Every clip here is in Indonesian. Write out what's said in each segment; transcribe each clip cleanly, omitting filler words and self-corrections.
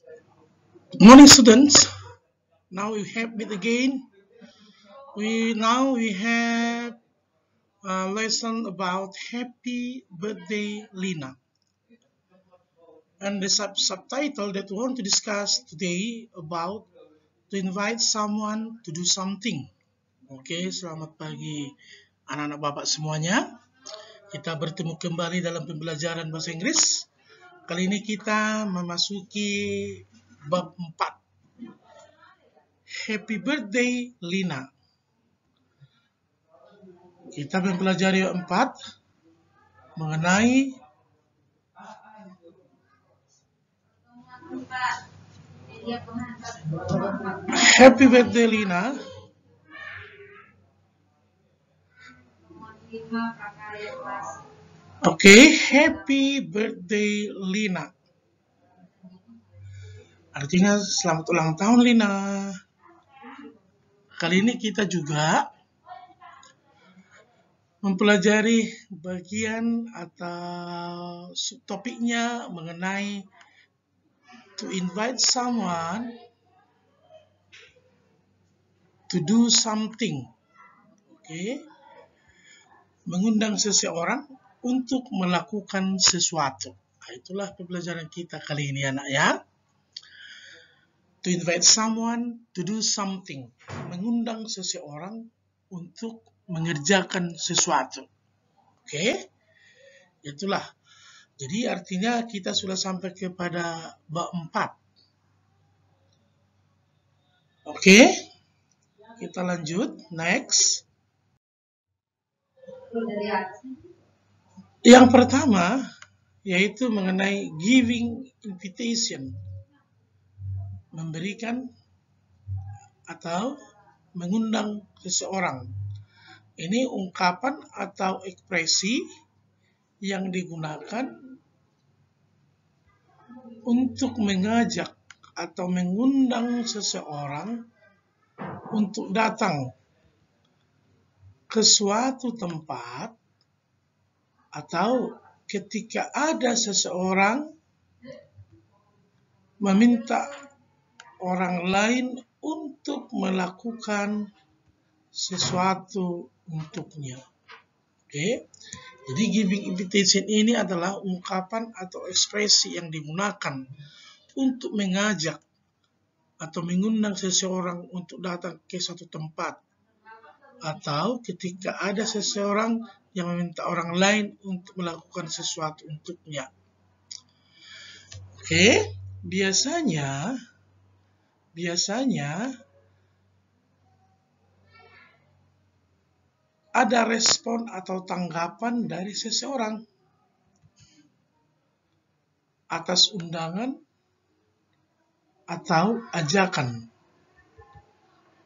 Good morning, students. Now we have it again. We have a lesson about Happy Birthday, Lina, and the subtitle that we want to discuss today about to invite someone to do something. Oke, selamat pagi anak-anak bapak semuanya. Kita bertemu kembali dalam pembelajaran bahasa Inggris. Kali ini kita memasuki bab 4. Happy Birthday, Lina. Kita mempelajari 4 mengenai Happy Birthday, Lina. Oke, Happy Birthday, Lina. Artinya selamat ulang tahun, Lina. Kali ini kita juga mempelajari bagian atau subtopiknya mengenai to invite someone to do something. Oke. Mengundang seseorang untuk melakukan sesuatu. Nah, itulah pembelajaran kita kali ini, anak ya. To invite someone to do something. Mengundang seseorang untuk mengerjakan sesuatu. Oke? Itulah. Jadi artinya kita sudah sampai kepada bab 4. Oke? Kita lanjut. Next. Yang pertama yaitu mengenai giving invitation. Memberikan atau mengundang seseorang. Ini ungkapan atau ekspresi yang digunakan untuk mengajak atau mengundang seseorang untuk datang ke suatu tempat atau ketika ada seseorang meminta orang lain untuk melakukan sesuatu untuknya. Oke. Jadi giving invitation ini adalah ungkapan atau ekspresi yang digunakan untuk mengajak atau mengundang seseorang untuk datang ke suatu tempat atau ketika ada seseorang yang meminta orang lain untuk melakukan sesuatu untuknya. Oke, biasanya ada respon atau tanggapan dari seseorang atas undangan atau ajakan.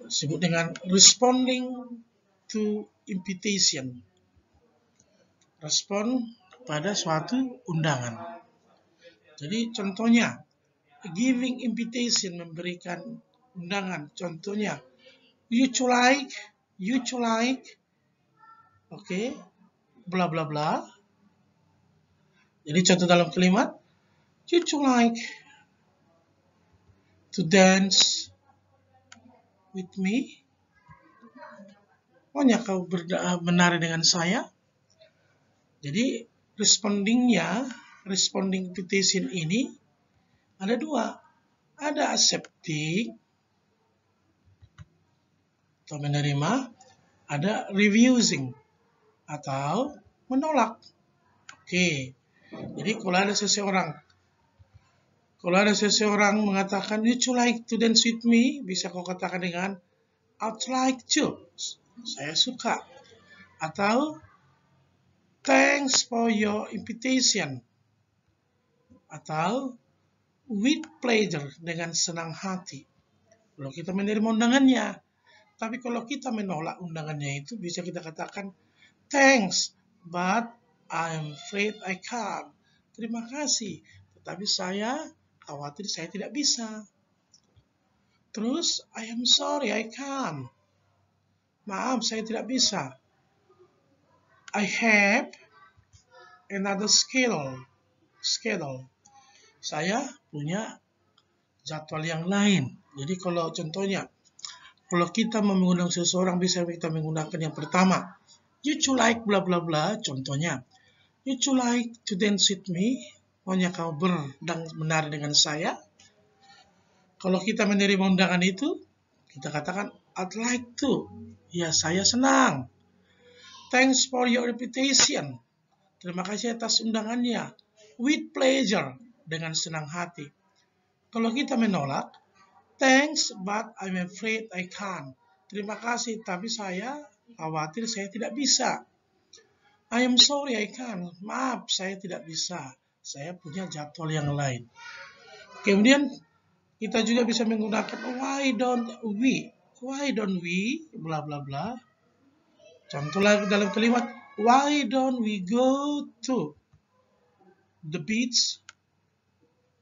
Disebut dengan responding to invitation. Respon pada suatu undangan. Jadi contohnya, giving invitation, memberikan undangan. Contohnya, you like, oke, bla bla bla. Jadi contoh dalam kalimat, you like to dance with me? Maunya kau menari dengan saya? Jadi responding invitation ini ada 2. Ada accepting atau menerima, ada refusing atau menolak. Oke. Jadi kalau ada seseorang mengatakan you like to dance with me, bisa kau katakan dengan I'd like to. Saya suka. Atau thanks for your invitation. Atau with pleasure, dengan senang hati. Kalau kita menerima undangannya. Tapi kalau kita menolak undangannya itu, bisa kita katakan thanks, but I'm afraid I can't. Terima kasih, tetapi saya khawatir saya tidak bisa. Terus, I am sorry, I can't. Maaf, saya tidak bisa. I have another schedule. Saya punya jadwal yang lain. Jadi kalau contohnya, kalau kita mengundang seseorang bisa kita menggunakan yang pertama, would you like bla bla bla, contohnya, would you like to dance with me? Maunya kau menari dengan saya? Kalau kita menerima undangan itu, kita katakan, I'd like to. Ya, saya senang. Thanks for your invitation. Terima kasih atas undangannya. With pleasure. Dengan senang hati. Kalau kita menolak, thanks, but I'm afraid I can't. Terima kasih, tapi saya khawatir saya tidak bisa. I am sorry I can't. Maaf, saya tidak bisa. Saya punya jadwal yang lain. Kemudian kita juga bisa menggunakan why don't we? Why don't we? Bla bla bla. Contoh lagi dalam kalimat, why don't we go to the beach?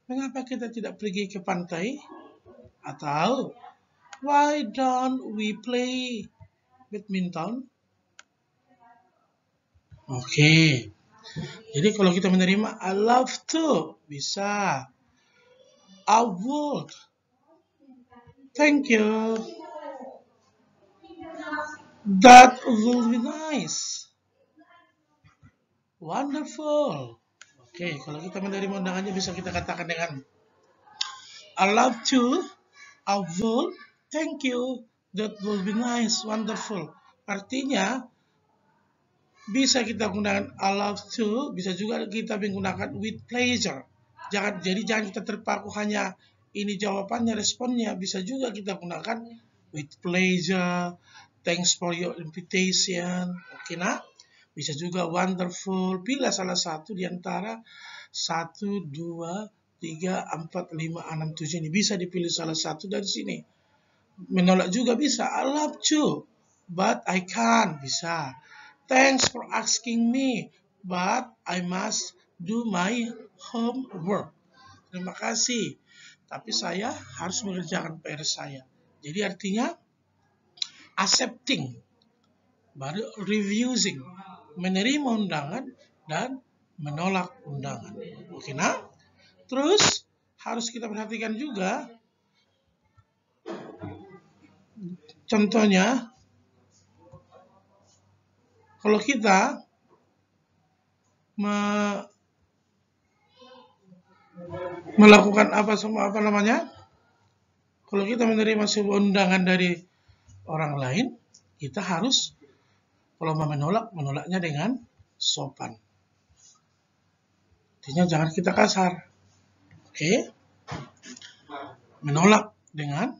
Mengapa kita tidak pergi ke pantai? Atau, why don't we play badminton? Oke. Jadi kalau kita menerima, I love to. Bisa. I would. Thank you. That will be nice. Wonderful. Oke, kalau kita menerima undangannya bisa kita katakan dengan I love to, I will, thank you, that will be nice, wonderful. Artinya bisa kita gunakan I love to, bisa juga kita menggunakan with pleasure. Jadi jangan kita terpaku hanya ini jawabannya, responnya. Bisa juga kita gunakan with pleasure, thanks for your invitation. Oke, nah? Bisa juga wonderful. Pilih salah satu di antara 1, 2, 3, 4, 5, 6, 7 ini. Bisa dipilih salah satu dari sini. Menolak juga bisa. I love to, but I can't. Bisa. Thanks for asking me, but I must do my homework. Terima kasih. Tapi saya harus mengerjakan PR saya. Jadi artinya accepting, baru refusing, menerima undangan dan menolak undangan. Oke, nah? Terus harus kita perhatikan juga contohnya kalau kita melakukan kalau kita menerima sebuah undangan dari orang lain, kita harus kalau mau menolaknya dengan sopan. Artinya jangan kita kasar. Oke? Menolak dengan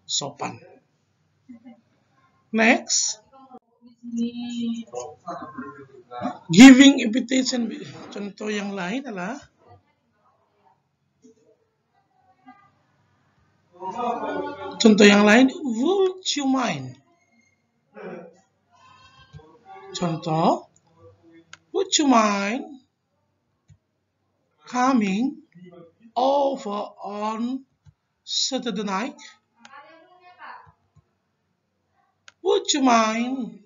sopan. Next. Giving invitation. Contoh yang lain adalah would you mind? Contoh, would you mind coming over on Saturday night? Would you mind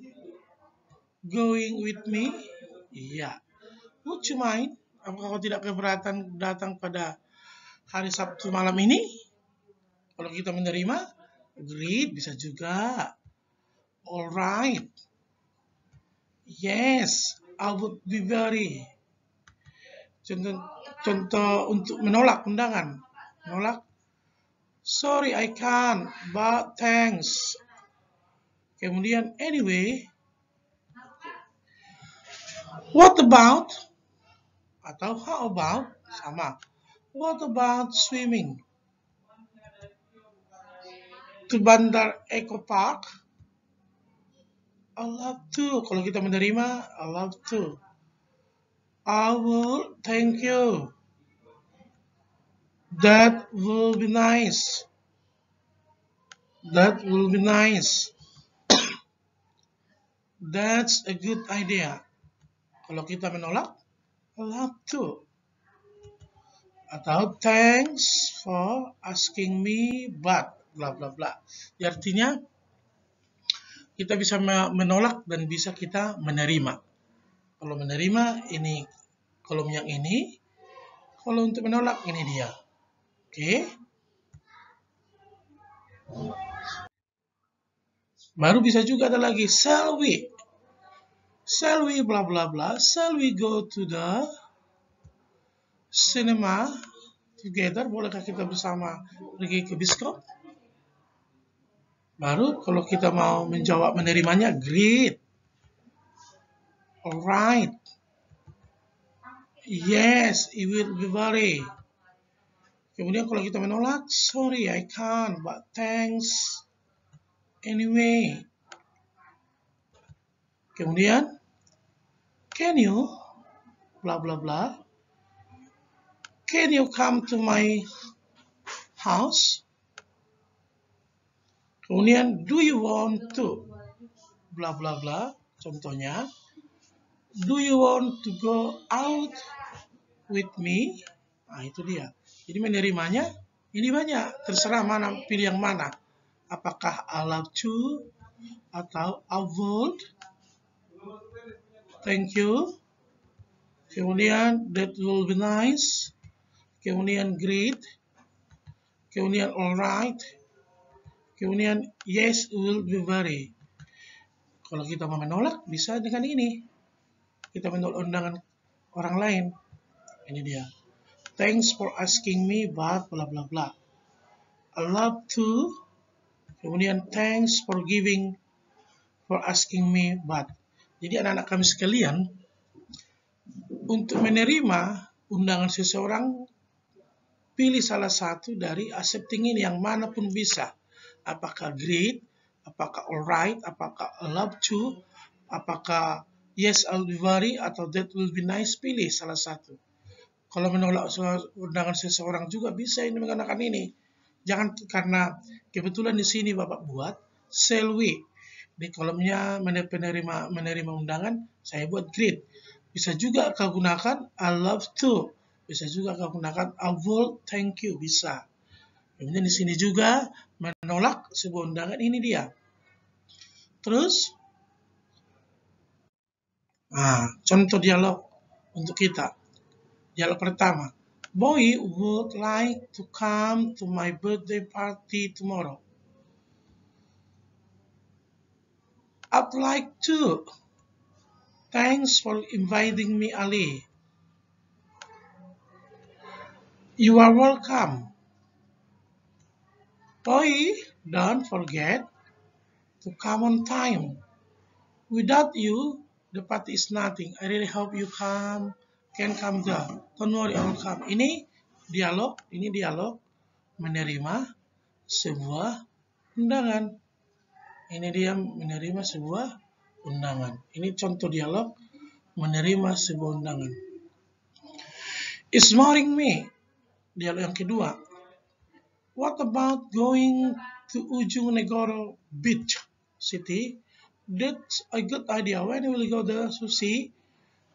going with me? Iya. Would you mind? Apakah kau tidak keberatan datang pada hari Sabtu malam ini? Kalau kita menerima, agreed, bisa juga. Alright. Yes, I would be very. Contoh untuk menolak undangan. Menolak. Sorry, I can't, but thanks. Kemudian, anyway. What about? Atau how about? Sama. What about swimming? To Bandar Eco Park? I love to. Kalau kita menerima, I love to. I will, thank you. That will be nice. That will be nice. That's a good idea. Kalau kita menolak, I love to. Atau thanks for asking me, but bla bla bla. Artinya kita bisa menolak dan bisa kita menerima. Kalau menerima ini kolom yang ini, kalau untuk menolak ini dia. Oke. Baru bisa juga ada lagi, shall we? Shall we bla bla bla? Shall we go to the cinema together? Bolehkah kita bersama pergi ke bioskop? Baru kalau kita mau menjawab menerimanya, great. Alright. Yes, it will be very. Kemudian kalau kita menolak, sorry I can't, but thanks anyway. Kemudian, can you bla bla bla? Can you come to my house? Kemudian, do you want to bla bla bla? Contohnya, do you want to go out with me? Nah, itu dia. Jadi menerimanya ini banyak, terserah mana, pilih yang mana. Apakah I love to atau I would? Thank you. Kemudian that will be nice. Kemudian great. Kemudian alright. Kemudian yes will be very. Kalau kita mau menolak bisa dengan ini. Kita menolak undangan orang lain. Ini dia. Thanks for asking me but bla bla bla. I love to. Kemudian thanks for asking me but. Jadi anak-anak kami sekalian, untuk menerima undangan seseorang, pilih salah satu dari accepting ini, yang manapun bisa. Apakah great, apakah alright, apakah I love to, apakah yes I'll be very, atau that will be nice. Pilih salah satu. Kalau menolak undangan seseorang juga bisa ini menggunakan ini. Jangan karena kebetulan di sini Bapak buat shall we. Di kolomnya menerima undangan, saya buat great. Bisa juga kau gunakan I love to. Bisa juga kau gunakan I will, thank you, bisa. Kemudian di sini juga menolak sebuah undangan, ini dia. Terus, contoh dialog untuk kita. Dialog pertama. Boy would like to come to my birthday party tomorrow. I'd like to. Thanks for inviting me, Ali. You are welcome. Boy, don't forget to come on time. Without you, the party is nothing. I really hope you can come there. Don't worry, I will come. Ini dialog menerima sebuah undangan. Ini dia menerima sebuah undangan. Ini contoh dialog menerima sebuah undangan. It's boring me. Dialog yang kedua. What about going to Ujung Negoro Beach City? That's a good idea. When will we go there, Susie?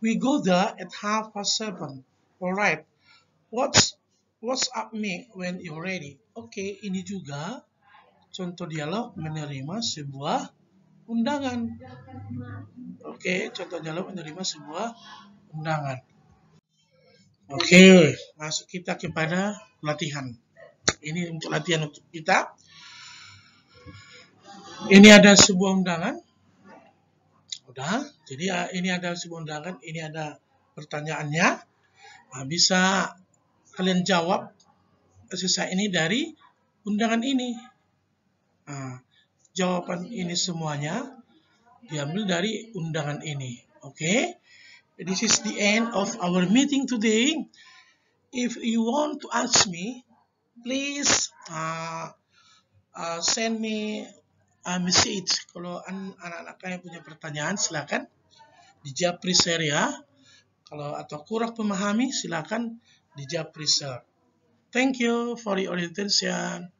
We go there at 7:30. Alright. What's up me when you're ready? Oke, ini juga contoh dialog menerima sebuah undangan. Oke, contoh dialog menerima sebuah undangan. Oke, masuk kita kepada latihan. Ini untuk latihan untuk kita. Ini ada sebuah undangan. Udah, jadi ini ada sebuah undangan, ini ada pertanyaannya. Bisa kalian jawab sisa ini dari undangan ini. Jawaban ini semuanya diambil dari undangan ini. Oke? This is the end of our meeting today. If you want to ask me, please send me a message. Kalau anak-anak kalian punya pertanyaan, silakan di Japri share ya. Kalau atau kurang memahami, silakan di Japri share. Thank you for your attention.